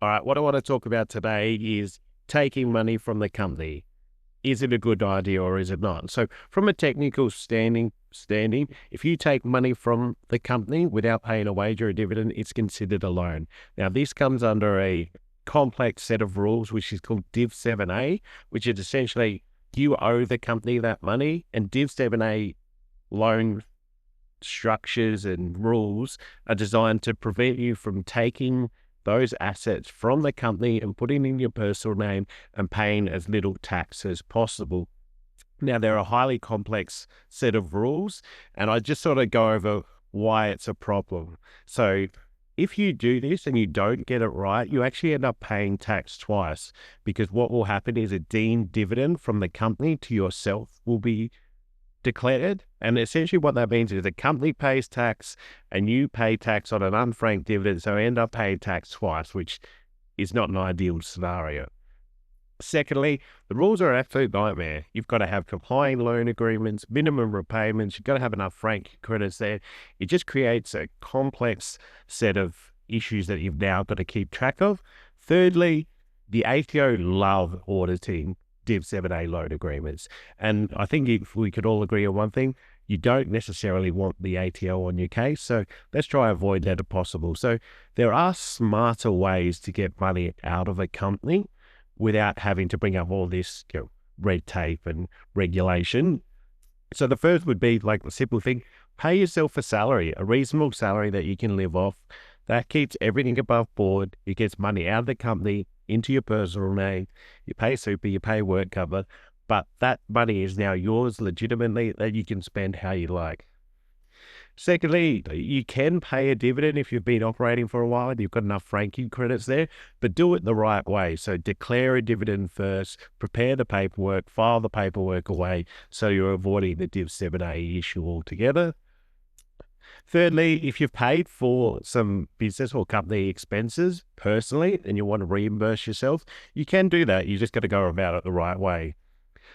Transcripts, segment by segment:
All right, what I want to talk about today is taking money from the company. Is it a good idea or is it not? So from a technical standing, if you take money from the company without paying a wage or a dividend, it's considered a loan. Now, this comes under a complex set of rules, which is called Div 7A, which is essentially you owe the company that money, and Div 7A loan structures and rules are designed to prevent you from taking those assets from the company and putting in your personal name and paying as little tax as possible. Now, they're a highly complex set of rules, and I just sort of go over why it's a problem. So if you do this and you don't get it right, you actually end up paying tax twice, because what will happen is a deemed dividend from the company to yourself will be declared. And essentially what that means is the company pays tax and you pay tax on an unfranked dividend. So you end up paying tax twice, which is not an ideal scenario. Secondly, the rules are an absolute nightmare. You've got to have complying loan agreements, minimum repayments. You've got to have enough frank credits there. It just creates a complex set of issues that you've now got to keep track of. Thirdly, the ATO love auditing Div 7A loan agreements. And I think if we could all agree on one thing, you don't necessarily want the ATO on your case. So let's try and avoid that if possible. So there are smarter ways to get money out of a company without having to bring up all this red tape and regulation. So the first would be like the simple thing: pay yourself a salary, a reasonable salary that you can live off. That keeps everything above board. It gets money out of the company into your personal name. You pay super, you pay work cover, but that money is now yours legitimately that you can spend how you like. Secondly, you can pay a dividend if you've been operating for a while and you've got enough franking credits there, but do it the right way. So declare a dividend first, prepare the paperwork, file the paperwork away so you're avoiding the Div 7A issue altogether. Thirdly, if you've paid for some business or company expenses personally and you want to reimburse yourself, you can do that. You just got to go about it the right way.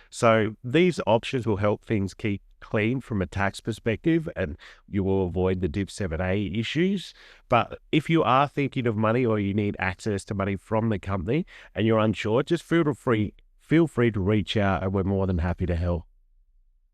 So these options will help things keep clean from a tax perspective, and you will avoid the Div 7A issues. But if you are thinking of money or you need access to money from the company and you're unsure, just feel free to reach out and we're more than happy to help.